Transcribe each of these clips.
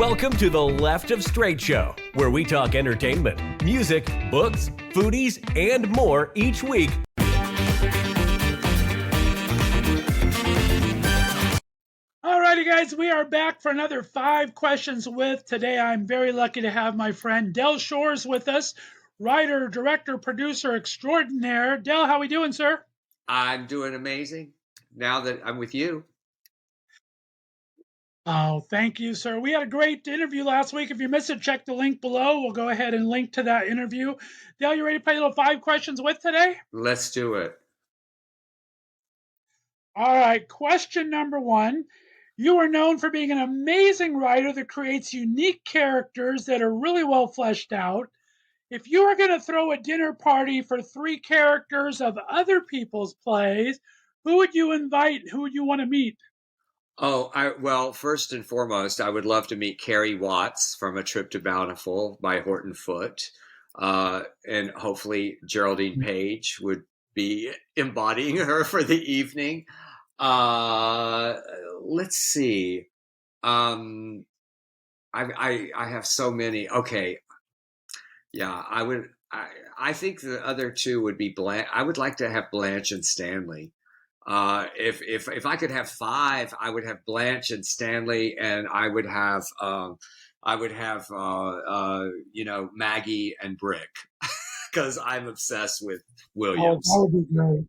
Welcome to the Left of Str8 Show, where we talk entertainment, music, books, foodies, and more each week. Alrighty, guys, we are back for another 5 questions with. Today, I'm very lucky to have my friend Del Shores with us, writer, director, producer extraordinaire. Del, how we doing, sir? I'm doing amazing now that I'm with you. Oh, thank you, sir. We had a great interview last week. If you missed it, check the link below. We'll go ahead and link to that interview. Del, you ready to play a little 5 questions with today? Let's do it. All right, question number 1. You are known for being an amazing writer that creates unique characters that are really well fleshed out. If you were going to throw a dinner party for 3 characters of other people's plays, who would you invite? Who would you want to meet? Well, first and foremost, I would love to meet Carrie Watts from A Trip to Bountiful by Horton Foote. And hopefully Geraldine Page would be embodying her for the evening. Let's see. I have so many. Okay. Yeah, I think the other 2 would be Blanche. I would like to have Blanche and Stanley. If I could have 5, I would have Blanche and Stanley, and I would have Maggie and Brick, because I'm obsessed with Williams. Oh, that would be great.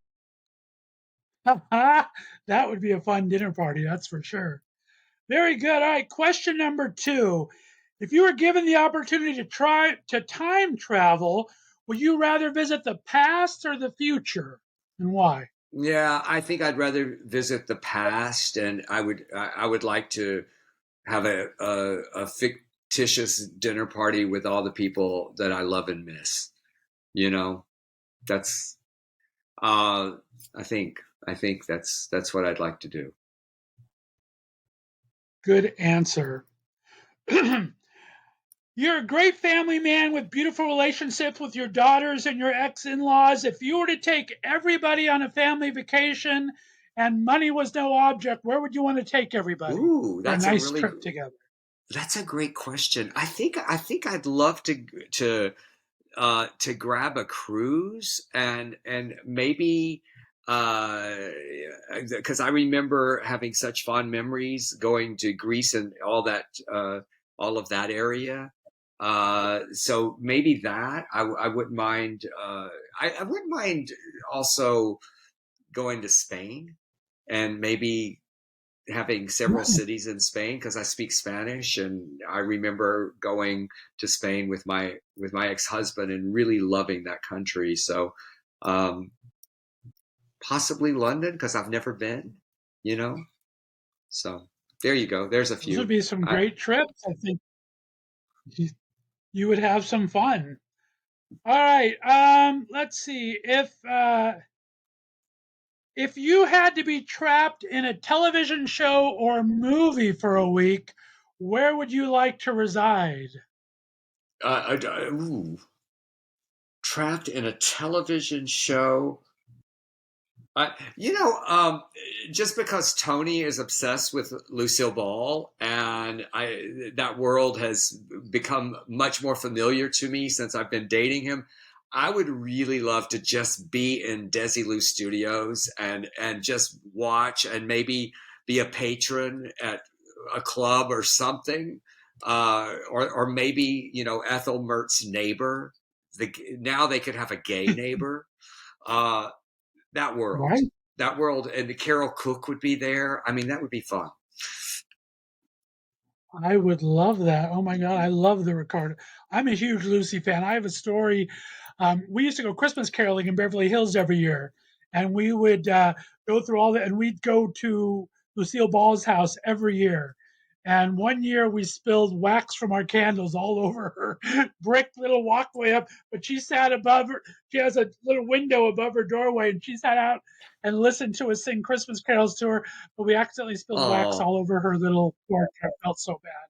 That would be a fun dinner party, that's for sure. Very good. All right, question number 2. If you were given the opportunity to try to time travel, would you rather visit the past or the future, and why? Yeah, I think I'd rather visit the past, and I would like to have a fictitious dinner party with all the people that I love and miss. You know, that's I think that's what I'd like to do. Good answer. You're a great family man with beautiful relationships with your daughters and your ex-in-laws. If you were to take everybody on a family vacation and money was no object, where would you want to take everybody? Ooh, that's for a nice trip together. That's a great question. I think I'd love to grab a cruise and maybe because I remember having such fond memories going to Greece and all of that area. So maybe that I wouldn't mind. I wouldn't mind also going to Spain and maybe having several cities in Spain, because I speak Spanish, and I remember going to Spain with my ex-husband and really loving that country. So possibly London, because I've never been, So there you go. There's a few. Those would be some great trips. I think you would have some fun. All right. Let's see. If you had to be trapped in a television show or movie for a week, where would you like to reside? Trapped in a television show. Just because Tony is obsessed with Lucille Ball, and that world has become much more familiar to me since I've been dating him, I would really love to just be in Desilu Studios and just watch and maybe be a patron at a club or something, or maybe Ethel Mertz's neighbor. Now they could have a gay neighbor. That world, Right. That world, and Carol Cook would be there. I mean, that would be fun. I would love that. Oh my God, I love the Ricardo. I'm a huge Lucy fan. I have a story. We used to go Christmas caroling in Beverly Hills every year, and we would go through all that, and we'd go to Lucille Ball's house every year. And one year we spilled wax from our candles all over her brick little walkway up, but she sat above her. She has a little window above her doorway, and she sat out and listened to us sing Christmas carols to her, but we accidentally spilled wax all over her little porch. I felt so bad.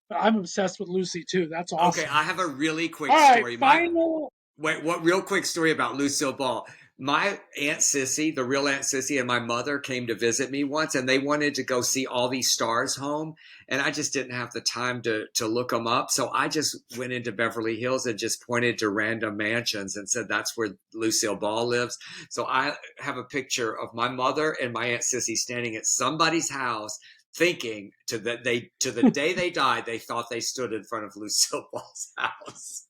But I'm obsessed with Lucy too. That's awesome. Okay, I have a really quick all right, story. Final. What real quick story about Lucille Ball. my Aunt Sissy, the real Aunt Sissy, and my mother came to visit me once, and they wanted to go see all these stars home, and I just didn't have the time to look them up. So I just went into Beverly Hills and just pointed to random mansions and said that's where Lucille Ball lives. So I have a picture of my mother and my Aunt Sissy standing at somebody's house, thinking to the day they died, they thought they stood in front of Lucille Ball's house.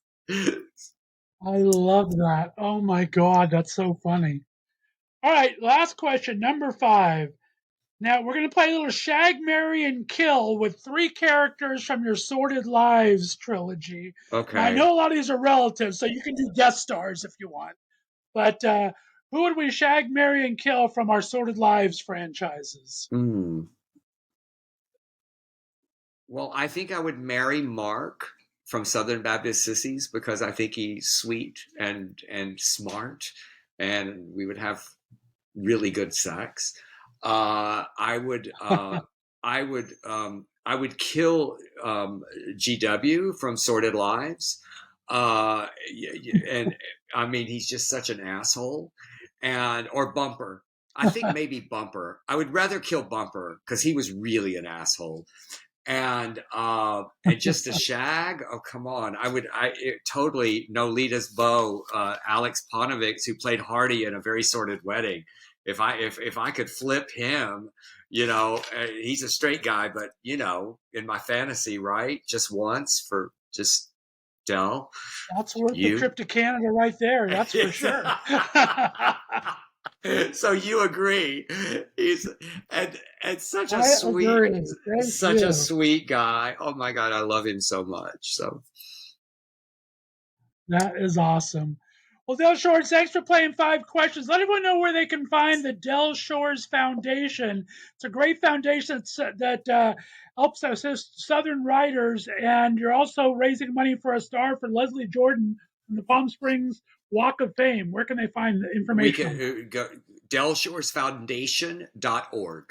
I love that. Oh my God, that's so funny. All right, last question, number 5. Now we're going to play a little Shag, Marry, and Kill with 3 characters from your Sordid Lives trilogy. Okay. Now, I know a lot of these are relatives, so you can do guest stars if you want. But who would we Shag, Marry, and Kill from our Sordid Lives franchises? Well, I think I would marry Mark from Southern Baptist Sissies because I think he's sweet and smart, and we would have really good sex. I would kill GW from Sordid Lives, and I mean he's just such an asshole, or Bumper. I think maybe Bumper. I would rather kill Bumper because he was really an asshole. And just a Shag. Oh, come on! Totally Nolita's beau, Alex Ponovix, who played Hardy in A Very Sordid Wedding. If I could flip him, he's a straight guy, but in my fantasy, right? Just once for just Del. That's worth the trip to Canada right there. That's for sure. So you agree? He's and such a a sweet guy. Oh my God, I love him so much. So that is awesome. Well, Del Shores, thanks for playing 5 questions. Let everyone know where they can find the Del Shores Foundation. It's a great foundation that helps assist Southern writers, and you're also raising money for a star for Leslie Jordan from the Palm Springs Walk of Fame. Where can they find the information? We can go DelShoresFoundation.org.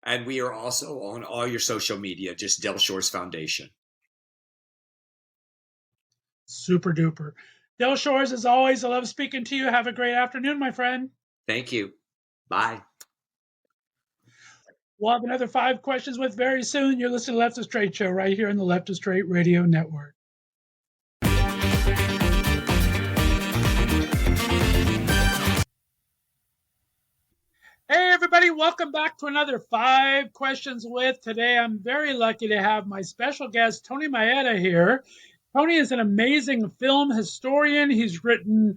And we are also on all your social media, just Del Shores Foundation. Super duper. Del Shores, as always, I love speaking to you. Have a great afternoon, my friend. Thank you. Bye. We'll have another 5 questions with very soon. You're listening to Left of Str8 Show right here on the Left of Str8 Radio Network. Hey, everybody, welcome back to another 5 Questions With. Today, I'm very lucky to have my special guest, Tony Maietta, here. Tony is an amazing film historian. He's written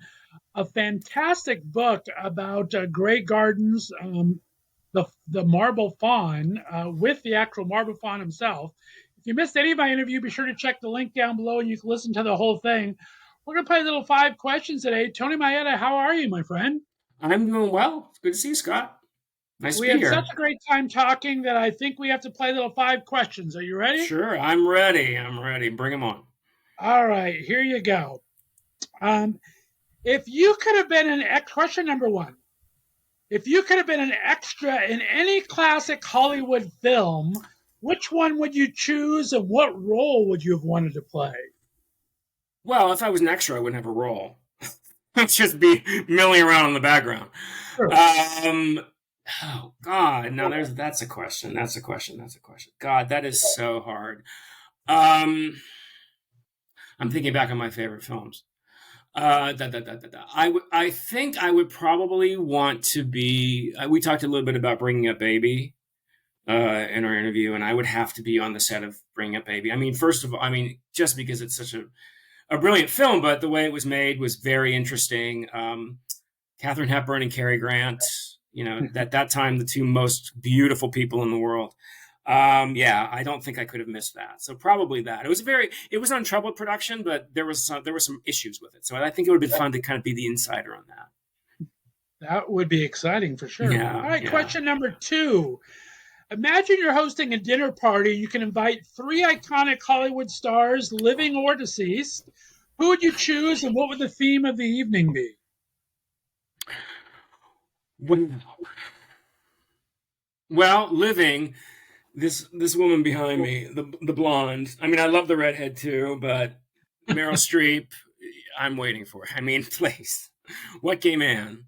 a fantastic book about Grey Gardens, the Marble Faun, with the actual Marble Faun himself. If you missed any of my interview, be sure to check the link down below and you can listen to the whole thing. We're going to play a little 5 questions today. Tony Maietta, how are you, my friend? I'm doing well. It's good to see you, Scott. Nice to be here. We had such a great time talking that I think we have to play a little 5 questions. Are you ready? Sure, I'm ready. Bring them on. All right, here you go. If you could have been question number 1. If you could have been an extra in any classic Hollywood film, which one would you choose and what role would you have wanted to play? Well, if I was an extra, I wouldn't have a role. I'd just be milling around in the background. Sure. Oh, God. No, that's a question. God, that is so hard. I'm thinking back on my favorite films. I think I would probably want to be. We talked a little bit about Bringing Up Baby in our interview, and I would have to be on the set of Bringing Up Baby. I mean, first of all, just because it's such a brilliant film, but the way it was made was very interesting. Katharine Hepburn and Cary Grant, at that time, the 2 most beautiful people in the world. I don't think I could have missed that. So probably that. It was an untroubled production, but there were some issues with it. So I think it would have been fun to kind of be the insider on that. That would be exciting for sure. Yeah, all right, question number 2. Imagine you're hosting a dinner party. You can invite 3 iconic Hollywood stars, living or deceased. Who would you choose and what would the theme of the evening be? Well, living, this woman behind me, the blonde. I love the redhead too, but Meryl Streep, I'm waiting for her. Please. What gay man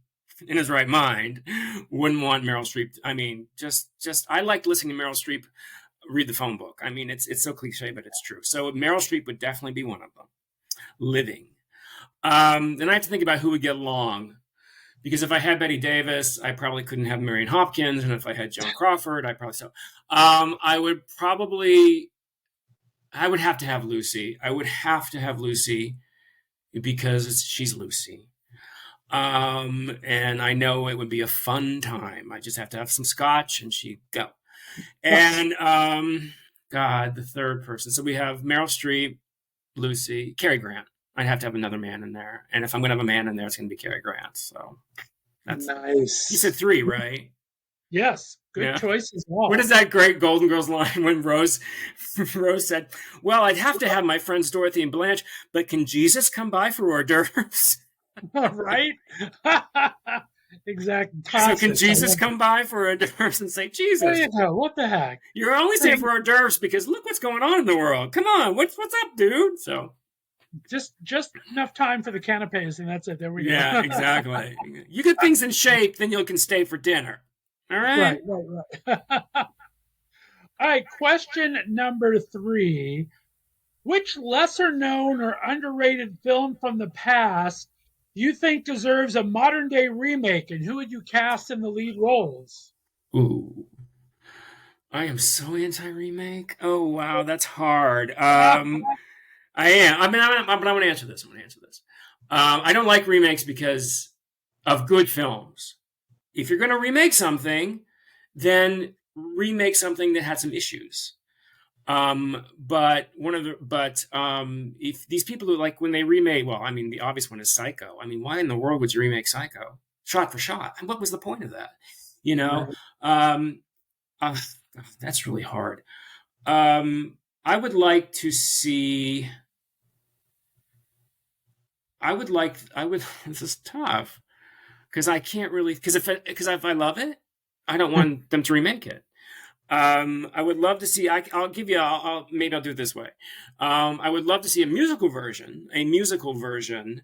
in his right mind wouldn't want Meryl Streep. I mean, just I like listening to Meryl Streep read the phone book. I mean, it's so cliche, but it's true. So Meryl Streep would definitely be one of them, living. Then I have to think about who would get along. Because if I had Betty Davis, I probably couldn't have Marion Hopkins. And if I had Joan Crawford, I probably so. I would have to have Lucy. I would have to have Lucy because she's Lucy. And I know it would be a fun time. I just have to have some scotch and she'd go. And God, the third person. So we have Meryl Streep, Lucy, Cary Grant. I'd have to have another man in there. And if I'm going to have a man in there, it's going to be Cary Grant. So that's nice. You said 3, right? Yes. Good choice as well. What is that great Golden Girls line when Rose said, well, I'd have to have my friends Dorothy and Blanche, but can Jesus come by for hors d'oeuvres? Right? Exactly. Classic. So can Jesus come by for hors d'oeuvres and say, Jesus, what the heck? You're only saying for hors d'oeuvres because look what's going on in the world. Come on, what's up, dude? So just enough time for the canapes, and that's it. There we go. Yeah, exactly. You get things in shape, then you can stay for dinner. All right. Right. All right. Question number 3: which lesser known or underrated film from the past do you think deserves a modern day remake, and who would you cast in the lead roles? Ooh. I am so anti-remake. Oh wow, that's hard. I am. I mean, I'm going to answer this. I don't like remakes because of good films. If you're going to remake something, then remake something that had some issues. If these people who like when they remake, well, I mean, the obvious one is Psycho. I mean, why in the world would you remake Psycho shot for shot? And what was the point of that? You know, that's really hard. I would like to see. This is tough because I can't really, because if I love it, I don't want them to remake it. I would love to see, maybe I'll do it this way. I would love to see a musical version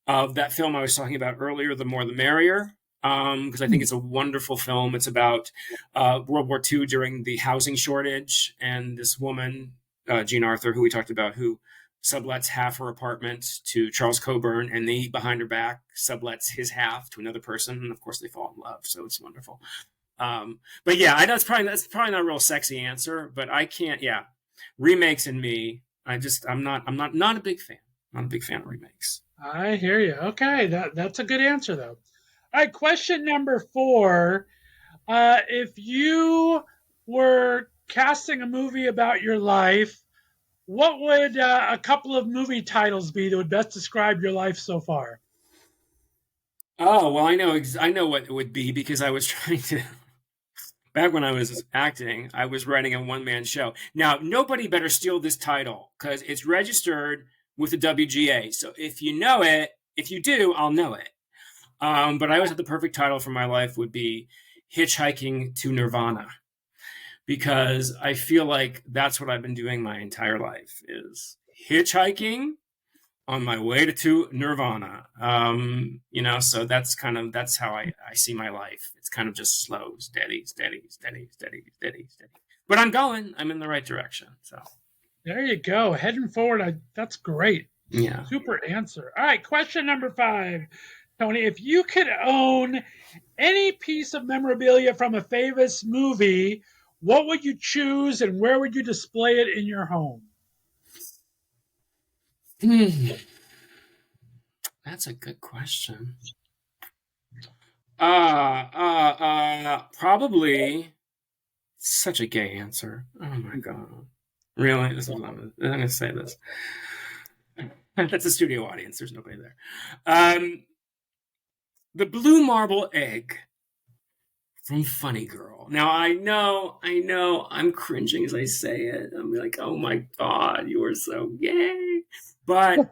of that film I was talking about earlier, The More the Merrier. Because I think it's a wonderful film. It's about World War II during the housing shortage, and this woman, Jean Arthur, who we talked about, who sublets half her apartment to Charles Coburn, and then he, behind her back, sublets his half to another person, and of course they fall in love. So it's wonderful. But yeah, I know that's probably not a real sexy answer, but I can't. Yeah, remakes and me, I'm not a big fan. Not a big fan of remakes. I hear you. Okay, that's a good answer though. All right, question number 4. If you were casting a movie about your life, what would a couple of movie titles be that would best describe your life so far? Oh, well, I know what it would be because I was trying to. Back when I was acting, I was writing a one-man show. Now, nobody better steal this title because it's registered with the WGA. So if you know it, if you do, I'll know it. But I always had the perfect title for my life would be Hitchhiking to Nirvana, because I feel like that's what I've been doing my entire life is hitchhiking on my way to Nirvana. So that's how I see my life. It's kind of just slow, steady. But I'm in the right direction. So there you go. Heading forward. That's great. Yeah. Super answer. All right. Question number 5. Tony, if you could own any piece of memorabilia from a famous movie, what would you choose and where would you display it in your home? That's a good question. Probably such a gay answer. Oh my God. Really? I'm going to say this. That's a studio audience. There's nobody there. The blue marble egg from Funny Girl. Now, I know, I'm cringing as I say it. I'm like, oh my God, you are so gay. But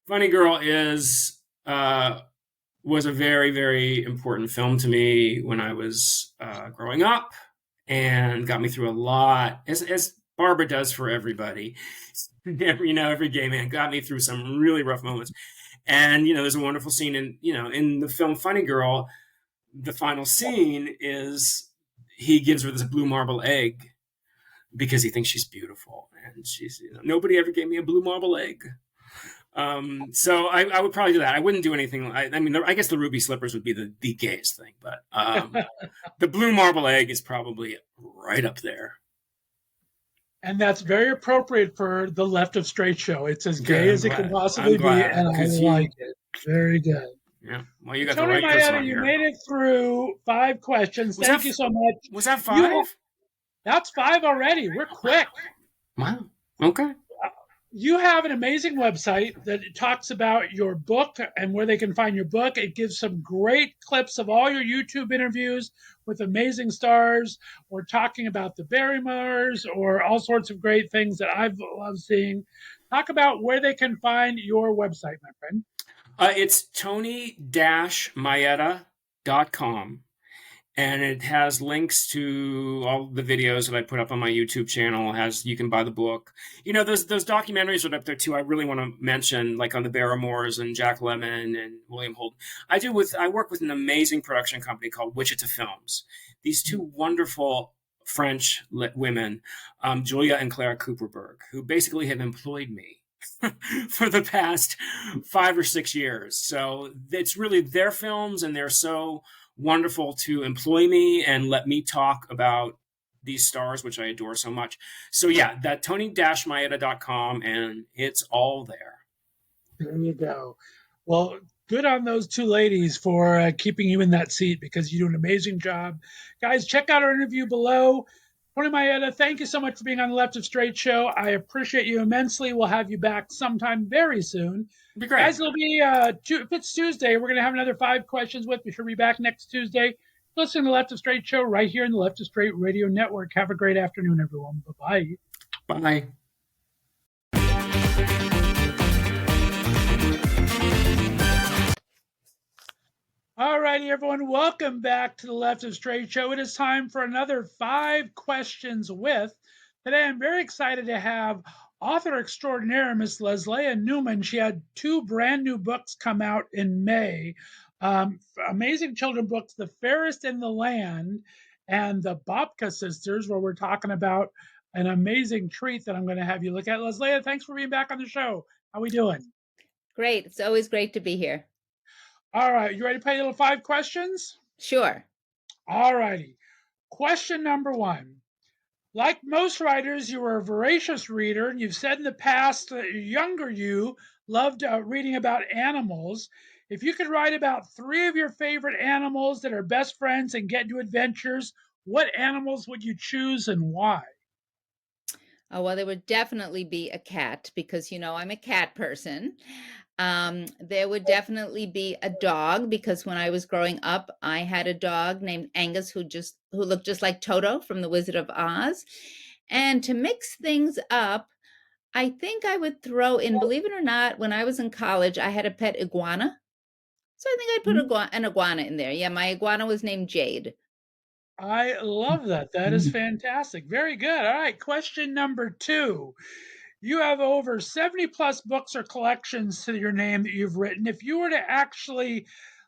Funny Girl was a very, very important film to me when I was growing up and got me through a lot, as Barbara does for everybody. Every gay man got me through some really rough moments. And, there's a wonderful scene in the film Funny Girl. The final scene is he gives her this blue marble egg because he thinks she's beautiful. And she's, nobody ever gave me a blue marble egg. So I would probably do that. I wouldn't do anything. I guess the ruby slippers would be the gayest thing, but the blue marble egg is probably right up there. And that's very appropriate for the Left of Str8 Show. It's as gay as it can possibly be, and I like it. Very good. Yeah. Well, you got Tony the right person Maietta, on here. You made it through 5 questions. Thank you so much. Was that 5? That's 5 already. We're quick. Wow. Okay. You have an amazing website that talks about your book and where they can find your book. It gives some great clips of all your YouTube interviews with amazing stars, or talking about the Barrymores, or all sorts of great things that I've loved seeing. Talk about where they can find your website, my friend. It's Tony-Maietta.com. And it has links to all the videos that I put up on my YouTube channel. You can buy the book. Those documentaries are up there too. I really want to mention, like on the Barrymores and Jack Lemmon and William Holden. I work with an amazing production company called Wichita Films. These 2 wonderful French women, Julia and Clara Cooperberg, who basically have employed me for the past 5 or 6 years. So it's really their films, and they're so wonderful to employ me and let me talk about these stars, which I adore so much. So yeah, that Tony-Maietta.com, and it's all there. There you go. Well, good on those 2 ladies for keeping you in that seat, because you do an amazing job. Guys, check out our interview below. Tony Maietta, thank you so much for being on the Left of Str8 Show. I appreciate you immensely. We'll have you back sometime very soon. It'd be great. Guys, it'll be, if it's Tuesday, we're going to have another 5 questions with. We should be back next Tuesday. Listen to the Left of Str8 Show right here in the Left of Str8 Radio Network. Have a great afternoon, everyone. Bye-bye. Bye. All righty, everyone. Welcome back to the Left of Str8 Show. It is time for another 5 questions with. Today, I'm very excited to have author extraordinaire, Miss Leslea Newman. She had 2 brand new books come out in May. Amazing children's books, The Fairest in the Land and The Babka Sisters, where we're talking about an amazing treat that I'm going to have you look at. Leslea, thanks for being back on the show. How we doing? Great. It's always great to be here. All right. You ready to play a little 5 questions? Sure. All righty. Question number 1. Like most writers, you were a voracious reader, and you've said in the past that younger you loved reading about animals. If you could write about 3 of your favorite animals that are best friends and get into adventures, what animals would you choose and why? Oh, well, there would definitely be a cat, because, I'm a cat person. There would definitely be a dog, because when I was growing up, I had a dog named Angus who looked just like Toto from The Wizard of Oz. And to mix things up, I think I would throw in, believe it or not, when I was in college, I had a pet iguana. So I think I'd put an iguana in there. Yeah, my iguana was named Jade. I love that. That is fantastic. Very good. All right. Question number 2. You have over 70 plus books or collections to your name that you've written. If you were to actually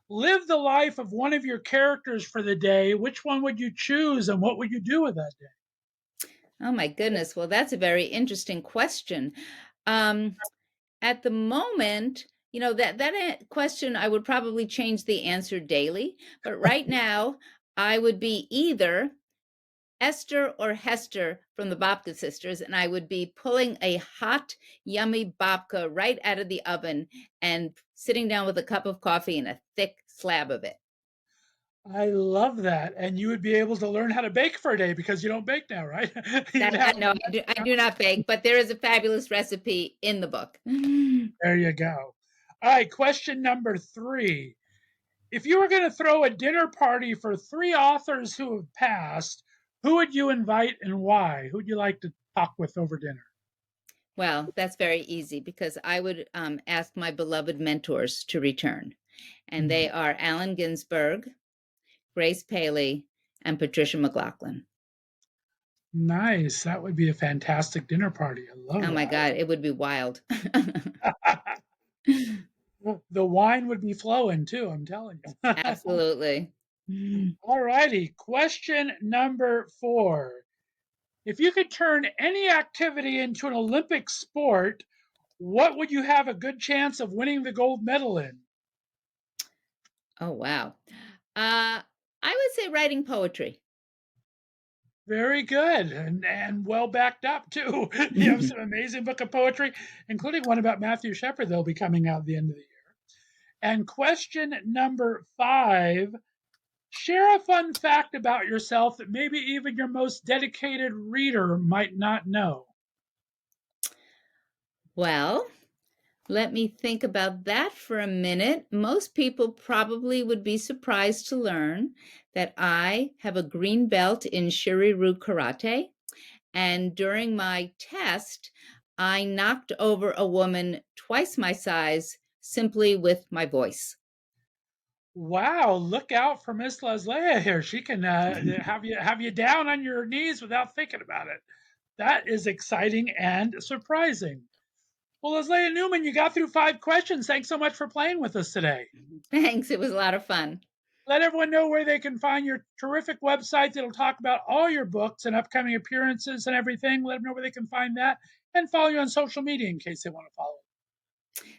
live the life of one of your characters for the day, which one would you choose and what would you do with that day? Oh my goodness. Well, that's a very interesting question. At the moment, that question, I would probably change the answer daily. But right now, I would be either Esther or Hester from the Babka sisters, and I would be pulling a hot, yummy babka right out of the oven and sitting down with a cup of coffee and a thick slab of it. I love that. And you would be able to learn how to bake for a day, because you don't bake now, right? No, I do not bake, but there is a fabulous recipe in the book. There you go. All right, question number 3. If you were going to throw a dinner party for 3 authors who have passed, who would you invite and why? Who would you like to talk with over dinner? Well, that's very easy, because I would ask my beloved mentors to return. And they are Allen Ginsberg, Grace Paley, and Patricia McLaughlin. Nice. That would be a fantastic dinner party. I love it. Oh my God, it would be wild. The wine would be flowing too, I'm telling you. Absolutely. All righty. Question number 4. If you could turn any activity into an Olympic sport, what would you have a good chance of winning the gold medal in? Oh, wow. I would say writing poetry. Very good, and well backed up too. You have some amazing book of poetry, including one about Matthew Shepard that'll be coming out at the end of the year. And question number 5. Share a fun fact about yourself that maybe even your most dedicated reader might not know. Well, let me think about that for a minute. Most people probably would be surprised to learn that I have a green belt in Shuri-ryu karate. And during my test, I knocked over a woman twice my size simply with my voice. Wow, look out for Miss Leslea here. She can have you down on your knees without thinking about it. That is exciting and surprising. Well, Leslea Newman, you got through 5 questions. Thanks so much for playing with us today. Thanks. It was a lot of fun. Let everyone know where they can find your terrific website that'll talk about all your books and upcoming appearances and everything. Let them know where they can find that and follow you on social media in case they want to follow.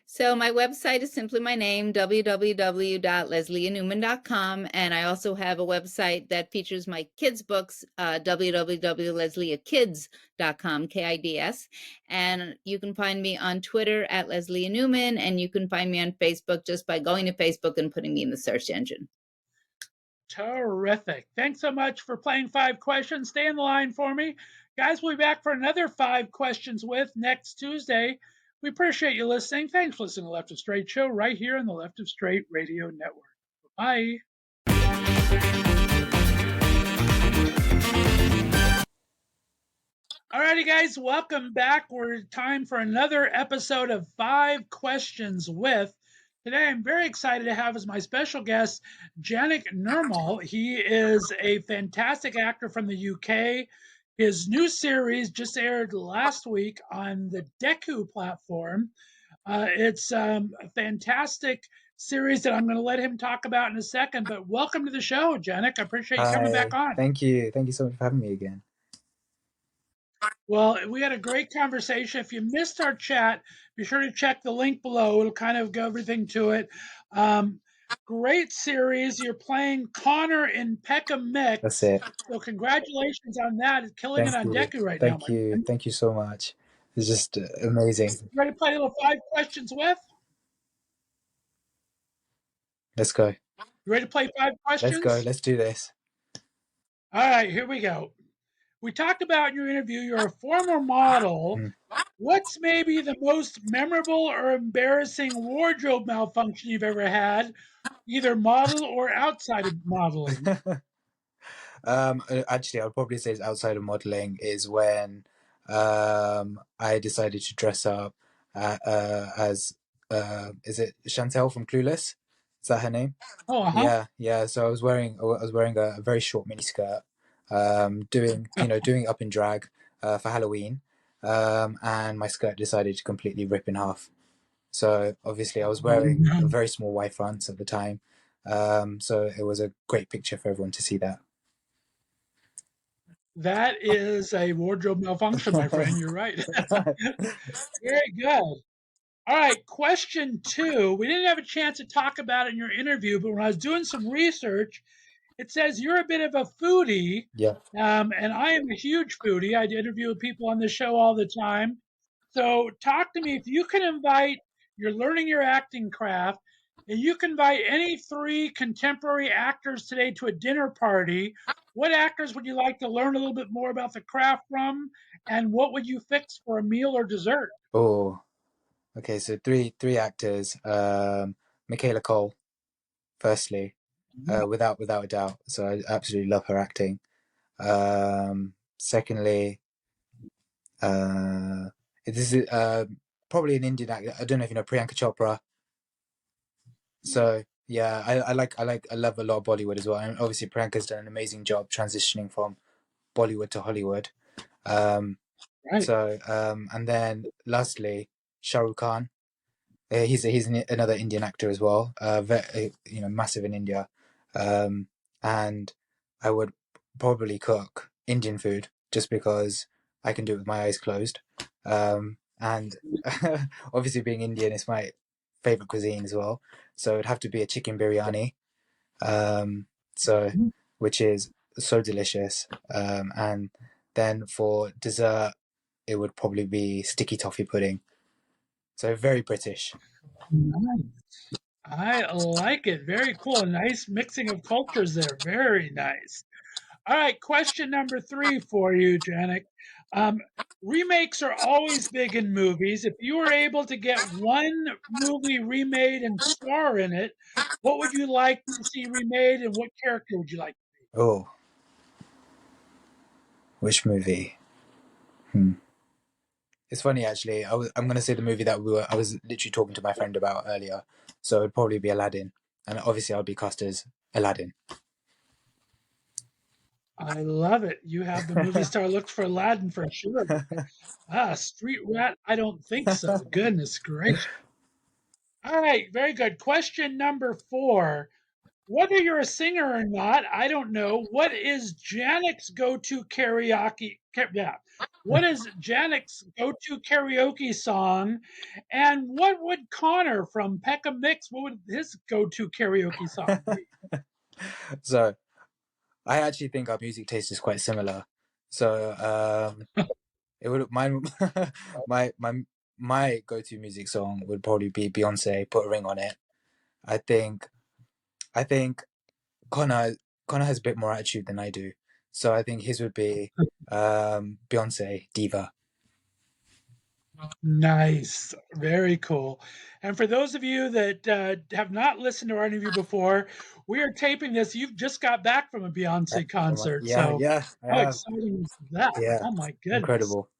So my website is simply my name, www.lesleanewman.com. And I also have a website that features my kids' books, www.lesleakids.com, Kids. And you can find me on Twitter at Leslea Newman, and you can find me on Facebook just by going to Facebook and putting me in the search engine. Terrific. Thanks so much for playing 5 questions. Stay in the line for me. Guys, we'll be back for another 5 questions with next Tuesday. We appreciate you listening. Thanks for listening to Left of Str8 Show right here on the Left of Str8 Radio Network. Bye. Alrighty, guys, welcome back. We're time for another episode of 5 Questions with. Today, I'm very excited to have as my special guest Janak Nirmal. He is a fantastic actor from the UK. His new series just aired last week on the Deku platform. It's a fantastic series that I'm going to let him talk about in a second. But welcome to the show, Janak. I appreciate you coming back on. Thank you. Thank you so much for having me again. Well, we had a great conversation. If you missed our chat, be sure to check the link below. It'll kind of go everything to it. Great series. You're playing Connor in Peckham Mix. That's it. So congratulations on that. It's killing it on Deku right now. Thank you. Thank you so much. It's just amazing. You ready to play a little 5 questions with? Let's go. You ready to play 5 questions? Let's go. Let's do this. All right, here we go. We talked about in your interview, you're a former model. What's maybe the most memorable or embarrassing wardrobe malfunction you've ever had, either model or outside of modeling? Actually, I'd probably say it's outside of modeling is when I decided to dress up as is it Chantel from Clueless? Is that her name? Oh, uh-huh. Yeah. So I was wearing a very short miniskirt, doing it up in drag for Halloween, and my skirt decided to completely rip in half. So obviously I was wearing a very small Y fronts at the time, so it was a great picture for everyone to see that. That is a wardrobe malfunction, my friend. You're right. Very good. All right, question 2. We didn't have a chance to talk about it in your interview, but when I was doing some research, it says you're a bit of a foodie. Yeah. And I am a huge foodie. I interview people on the show all the time. So talk to me. If you can invite, you're learning your acting craft, and you can invite any 3 contemporary actors today to a dinner party, what actors would you like to learn a little bit more about the craft from? And what would you fix for a meal or dessert? Oh, okay. So three actors. Michaela Cole, firstly, without a doubt. So I absolutely love her acting. Secondly, this is probably an Indian actor. I don't know if you know Priyanka Chopra. So yeah, I love a lot of Bollywood as well. And obviously Priyanka's done an amazing job transitioning from Bollywood to Hollywood. Right. So and then lastly, Shah Rukh Khan. Another Indian actor as well. Massive in India, and I would probably cook Indian food just because I can do it with my eyes closed. And obviously, being Indian is my favorite cuisine as well. So it'd have to be a chicken biryani. Which is so delicious. And then for dessert, it would probably be sticky toffee pudding. So very British. Nice. I like it. Very cool. A nice mixing of cultures there. Very nice. All right, question number 3 for you, Janak. Remakes are always big in movies. If you were able to get one movie remade and star in it, what would you like to see remade, and what character would you like to be? Oh, which movie? It's funny actually. I'm going to say the movie that I was literally talking to my friend about earlier. So it'd probably be Aladdin, and obviously I'll be cast as Aladdin. I love it. You have the movie star look for Aladdin for sure. Street Rat, I don't think so. Goodness gracious. All right, very good. Question number 4. Whether you're a singer or not, I don't know. What is Janak's go-to karaoke? What is Janak's go-to karaoke song? And what would Connor from Peckham Mix, what would his go-to karaoke song be? So I actually think our music taste is quite similar. So it would my go-to music song would probably be Beyonce, Put a Ring on It. I think Connor has a bit more attitude than I do. So I think his would be Beyonce, Diva. Nice. Very cool. And for those of you that have not listened to our interview before, we are taping this. You've just got back from a Beyonce concert. Yeah. How exciting is that? Yeah. Oh my goodness. Incredible.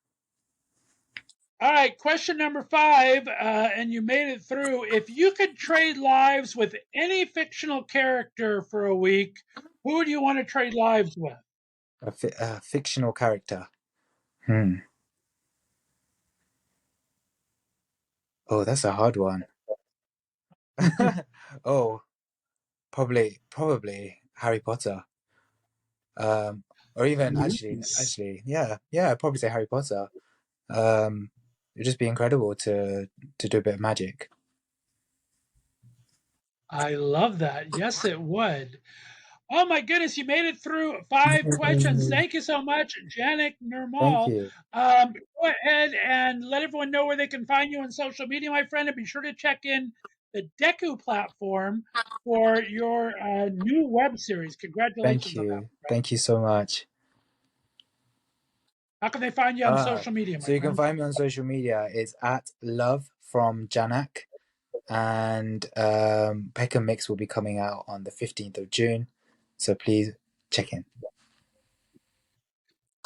All right, question number 5, and you made it through. If you could trade lives with any fictional character for a week, who would you want to trade lives with? A fictional character. Oh, that's a hard one. Oh, probably Harry Potter. Or even actually, yeah, I'd probably say Harry Potter. It'd just be incredible to do a bit of magic. I love that. Yes, it would. Oh my goodness, you made it through 5 questions. Thank you so much, Janak Nirmal. Thank you. Go ahead and let everyone know where they can find you on social media, my friend, and be sure to check in the Deku platform for your new web series. Congratulations. Thank you. On that, Thank you so much. How can they find you on social media? So you can find me on social media. It's at Love from Janak, and Peckham Mix will be coming out on the 15th of June. So please check in.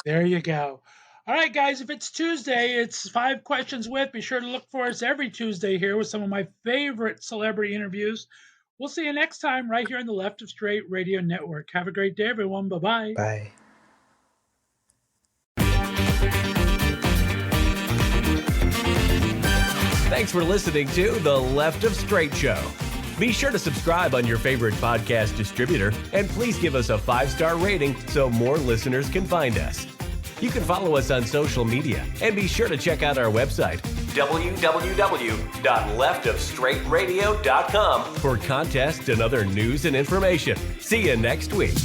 There you go. All right, guys, if it's Tuesday, it's 5 Questions With. Be sure to look for us every Tuesday here with some of my favorite celebrity interviews. We'll see you next time right here on the Left of Str8 Radio Network. Have a great day, everyone. Bye-bye. Bye. Thanks for listening to the Left of Str8 Show. Be sure to subscribe on your favorite podcast distributor, and please give us a 5-star rating so more listeners can find us. You can follow us on social media, and be sure to check out our website, www.leftofstraightradio.com, for contests and other news and information. See you next week.